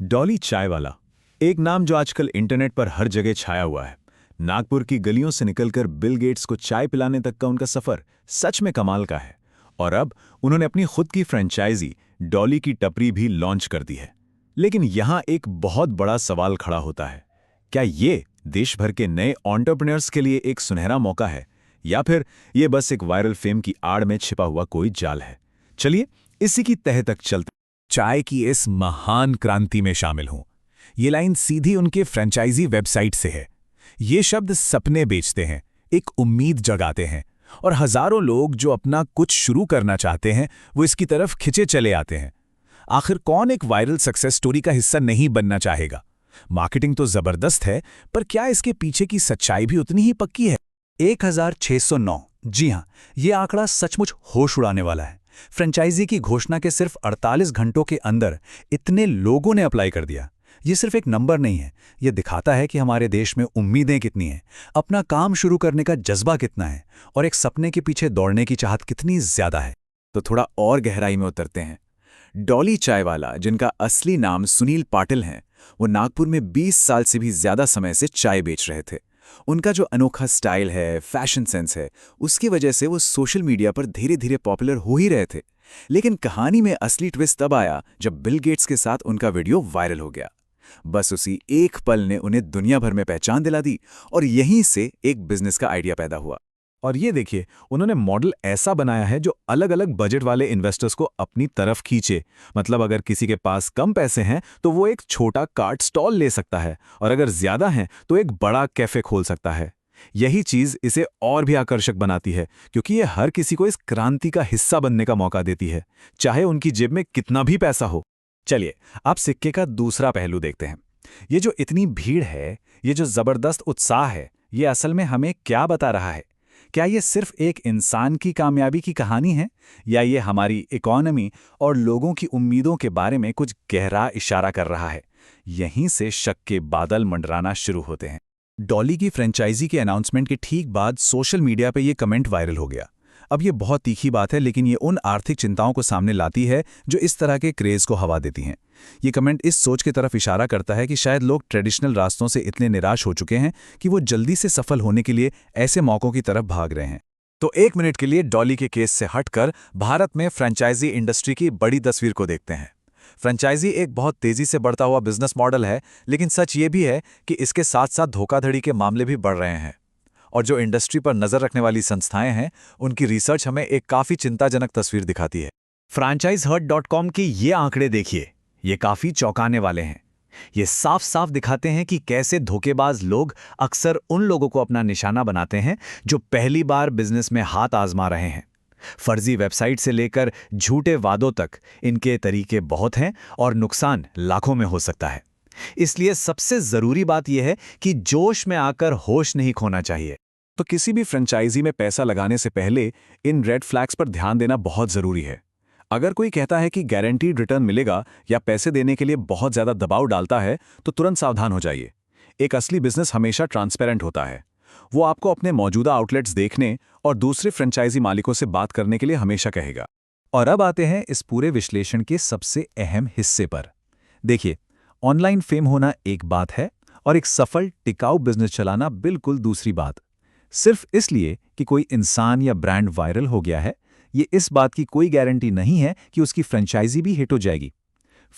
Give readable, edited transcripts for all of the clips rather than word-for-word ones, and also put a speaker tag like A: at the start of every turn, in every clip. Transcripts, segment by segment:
A: डॉली चाय वाला, एक नाम जो आजकल इंटरनेट पर हर जगह छाया हुआ है। नागपुर की गलियों से निकलकर बिल गेट्स को चाय पिलाने तक का उनका सफर सच में कमाल का है। और अब उन्होंने अपनी खुद की फ्रेंचाइजी डॉली की टपरी भी लॉन्च कर दी है। लेकिन यहाँ एक बहुत बड़ा सवाल खड़ा होता है, क्या ये देश भर के नए एंटरप्रेन्योर्स के लिए एक सुनहरा मौका है, या फिर ये बस एक वायरल फेम की आड़ में छिपा हुआ कोई जाल है? चलिए इसी की तह तक चलते।
B: चाय की इस महान क्रांति में शामिल हूं। ये लाइन सीधी उनके फ्रेंचाइजी वेबसाइट से है। ये शब्द सपने बेचते हैं, एक उम्मीद जगाते हैं, और हजारों लोग जो अपना कुछ शुरू करना चाहते हैं वो इसकी तरफ खिंचे चले आते हैं। आखिर कौन एक वायरल सक्सेस स्टोरी का हिस्सा नहीं बनना चाहेगा? मार्केटिंग तो जबरदस्त है, पर क्या इसके पीछे की सच्चाई भी उतनी ही पक्की है?
C: 1609, जी हां, ये आंकड़ा सचमुच होश उड़ाने वाला है। फ्रेंचाइजी की घोषणा के सिर्फ 48 घंटों के अंदर इतने लोगों ने अप्लाई कर दिया। ये सिर्फ एक नंबर नहीं है, ये दिखाता है कि हमारे देश में उम्मीदें कितनी हैं, अपना काम शुरू करने का जज्बा कितना है, और एक सपने के पीछे दौड़ने की चाहत कितनी ज्यादा है।
A: तो थोड़ा और गहराई में उतरते हैं। डॉली चाय वाला, जिनका असली नाम सुनील पाटिल है, वो नागपुर में 20 साल से भी ज्यादा समय से चाय बेच रहे थे। उनका जो अनोखा स्टाइल है, फैशन सेंस है, उसकी वजह से वो सोशल मीडिया पर धीरे धीरे पॉपुलर हो ही रहे थे। लेकिन कहानी में असली ट्विस्ट तब आया जब बिल गेट्स के साथ उनका वीडियो वायरल हो गया। बस उसी एक पल ने उन्हें दुनिया भर में पहचान दिला दी, और यहीं से एक बिजनेस का आइडिया पैदा हुआ।
B: और ये देखिए, उन्होंने मॉडल ऐसा बनाया है जो अलग अलग बजट वाले इन्वेस्टर्स को अपनी तरफ खींचे। मतलब अगर किसी के पास कम पैसे हैं तो वो एक छोटा कार्ट स्टॉल ले सकता है, और अगर ज्यादा हैं तो एक बड़ा कैफे खोल सकता है। यही चीज इसे और भी आकर्षक बनाती है, क्योंकि ये हर किसी को इस क्रांति का हिस्सा बनने का मौका देती है, चाहे उनकी जेब में कितना भी पैसा हो।
C: चलिए आप सिक्के का दूसरा पहलू देखते हैं। ये जो इतनी भीड़ है, ये जो जबरदस्त उत्साह है, ये असल में हमें क्या बता रहा है? क्या ये सिर्फ एक इंसान की कामयाबी की कहानी है, या ये हमारी इकोनॉमी और लोगों की उम्मीदों के बारे में कुछ गहरा इशारा कर रहा है? यहीं से शक के बादल मंडराना शुरू होते हैं। डॉली की फ्रेंचाइजी के अनाउंसमेंट के ठीक बाद सोशल मीडिया पे ये कमेंट वायरल हो गया। अब ये बहुत तीखी बात है, लेकिन ये उन आर्थिक चिंताओं को सामने लाती है जो इस तरह के क्रेज को हवा देती हैं। ये कमेंट इस सोच की तरफ इशारा करता है कि शायद लोग ट्रेडिशनल रास्तों से इतने निराश हो चुके हैं कि वो जल्दी से सफल होने के लिए ऐसे मौकों की तरफ भाग रहे हैं। तो एक मिनट के लिए डॉली के केस से हटकर भारत में फ्रेंचाइजी इंडस्ट्री की बड़ी तस्वीर को देखते हैं। फ्रेंचाइजी एक बहुत तेजी से बढ़ता हुआ बिजनेस मॉडल है, लेकिन सच ये भी है कि इसके साथ साथ धोखाधड़ी के मामले भी बढ़ रहे हैं। और जो इंडस्ट्री पर नजर रखने वाली संस्थाएं हैं, उनकी रिसर्च हमें एक काफी चिंताजनक तस्वीर दिखाती है।
A: franchiseHurt.com के ये आंकड़े देखिए, ये काफी चौंकाने वाले हैं। ये साफ साफ दिखाते हैं कि कैसे धोखेबाज लोग अक्सर उन लोगों को अपना निशाना बनाते हैं जो पहली बार बिजनेस में हाथ आजमा रहे हैं। फर्जी वेबसाइट से लेकर झूठे वादों तक इनके तरीके बहुत हैं, और नुकसान लाखों में हो सकता है। इसलिए सबसे जरूरी बात यह है कि जोश में आकर होश नहीं खोना चाहिए।
B: तो किसी भी फ्रेंचाइजी में पैसा लगाने से पहले इन रेड फ्लैग्स पर ध्यान देना बहुत जरूरी है। अगर कोई कहता है कि गारंटीड रिटर्न मिलेगा या पैसे देने के लिए बहुत ज्यादा दबाव डालता है, तो तुरंत सावधान हो जाइए। एक असली बिजनेस हमेशा ट्रांसपेरेंट होता है। वो आपको अपने मौजूदा आउटलेट्स देखने और दूसरे फ्रेंचाइजी मालिकों से बात करने के लिए हमेशा कहेगा।
C: और अब आते हैं इस पूरे विश्लेषण के सबसे अहम हिस्से पर। देखिए, ऑनलाइन फेम होना एक बात है, और एक सफल टिकाऊ बिजनेस चलाना बिल्कुल दूसरी बात। सिर्फ इसलिए कि कोई इंसान या ब्रांड वायरल हो गया है, ये इस बात की कोई गारंटी नहीं है कि उसकी फ्रेंचाइजी भी हिट हो जाएगी।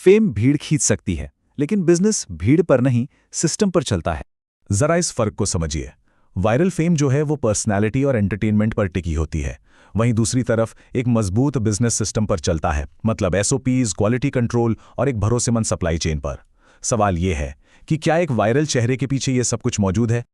C: फेम भीड़ खींच सकती है, लेकिन बिजनेस भीड़ पर नहीं, सिस्टम पर चलता है।
B: जरा इस फर्क को समझिए। वायरल फेम जो है वो पर्सनैलिटी और एंटरटेनमेंट पर टिकी होती है, वहीं दूसरी तरफ एक मजबूत बिजनेस सिस्टम पर चलता है, मतलब एसओपीज, क्वालिटी कंट्रोल और एक भरोसेमंद सप्लाई चेन पर। सवाल यह है कि क्या एक वायरल चेहरे के पीछे ये सब कुछ मौजूद है?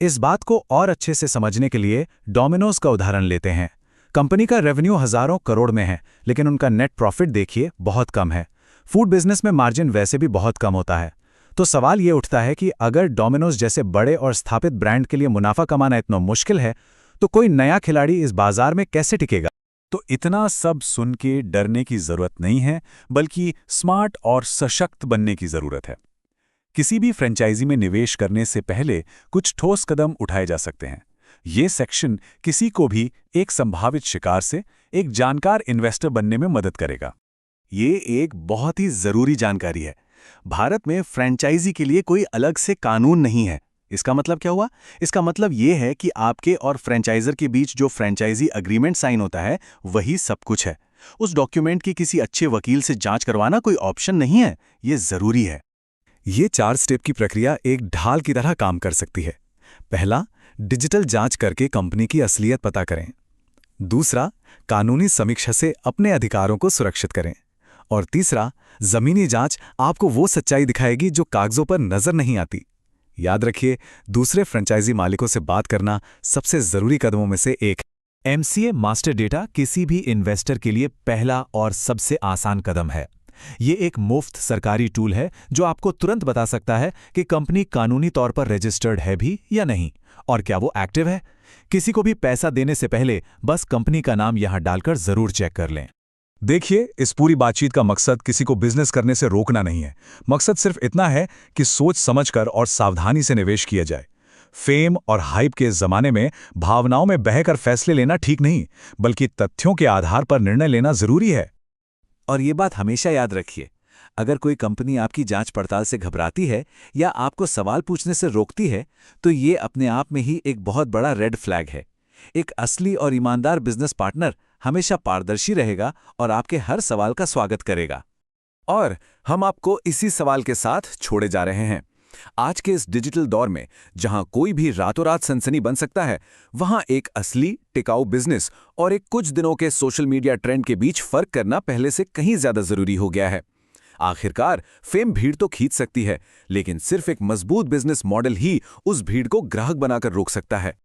C: इस बात को और अच्छे से समझने के लिए डोमिनोज का उदाहरण लेते हैं। कंपनी का रेवेन्यू हजारों करोड़ में है, लेकिन उनका नेट प्रॉफिट देखिए बहुत कम है। फूड बिजनेस में मार्जिन वैसे भी बहुत कम होता है। तो सवाल ये उठता है कि अगर डोमिनोज जैसे बड़े और स्थापित ब्रांड के लिए मुनाफा कमाना इतना मुश्किल है, तो कोई नया खिलाड़ी इस बाजार में कैसे टिकेगा?
B: तो इतना सब सुन के डरने की जरूरत नहीं है, बल्कि स्मार्ट और सशक्त बनने की जरूरत है। किसी भी फ्रेंचाइजी में निवेश करने से पहले कुछ ठोस कदम उठाए जा सकते हैं। ये सेक्शन किसी को भी एक संभावित शिकार से एक जानकार इन्वेस्टर बनने में मदद करेगा।
A: ये एक बहुत ही जरूरी जानकारी है,
C: भारत में फ्रेंचाइजी के लिए कोई अलग से कानून नहीं है। इसका मतलब क्या हुआ? इसका मतलब ये है कि आपके और फ्रेंचाइजर के बीच जो फ्रेंचाइजी अग्रीमेंट साइन होता है वही सब कुछ है। उस डॉक्यूमेंट की किसी अच्छे वकील से जांच करवाना कोई ऑप्शन नहीं है, ये जरूरी है।
B: ये 4 स्टेप की प्रक्रिया एक ढाल की तरह काम कर सकती है। पहला, डिजिटल जांच करके कंपनी की असलियत पता करें। दूसरा, कानूनी समीक्षा से अपने अधिकारों को सुरक्षित करें। और तीसरा, जमीनी जांच आपको वो सच्चाई दिखाएगी जो कागजों पर नजर नहीं आती। याद रखिए, दूसरे फ्रेंचाइजी मालिकों से बात करना सबसे जरूरी कदमों में से एक है।
A: MCA मास्टर डेटा किसी भी इन्वेस्टर के लिए पहला और सबसे आसान कदम है। ये एक मुफ्त सरकारी टूल है जो आपको तुरंत बता सकता है कि कंपनी कानूनी तौर पर रजिस्टर्ड है भी या नहीं, और क्या वो एक्टिव है। किसी को भी पैसा देने से पहले बस कंपनी का नाम यहां डालकर जरूर चेक कर लें।
B: देखिए, इस पूरी बातचीत का मकसद किसी को बिजनेस करने से रोकना नहीं है। मकसद सिर्फ इतना है कि सोच समझकर और सावधानी से निवेश किया जाए। फेम और हाइप के जमाने में भावनाओं में बहकर फैसले लेना ठीक नहीं, बल्कि तथ्यों के आधार पर निर्णय लेना जरूरी है।
C: और ये बात हमेशा याद रखिए, अगर कोई कंपनी आपकी जांच पड़ताल से घबराती है या आपको सवाल पूछने से रोकती है, तो ये अपने आप में ही एक बहुत बड़ा रेड फ्लैग है। एक असली और ईमानदार बिजनेस पार्टनर हमेशा पारदर्शी रहेगा और आपके हर सवाल का स्वागत करेगा। और हम आपको इसी सवाल के साथ छोड़े जा रहे हैं। आज के इस डिजिटल दौर में जहां कोई भी रातों रात सनसनी बन सकता है, वहां एक असली टिकाऊ बिजनेस और एक कुछ दिनों के सोशल मीडिया ट्रेंड के बीच फर्क करना पहले से कहीं ज्यादा जरूरी हो गया है। आखिरकार फेम भीड़ तो खींच सकती है, लेकिन सिर्फ एक मजबूत बिजनेस मॉडल ही उस भीड़ को ग्राहक बनाकर रोक सकता है।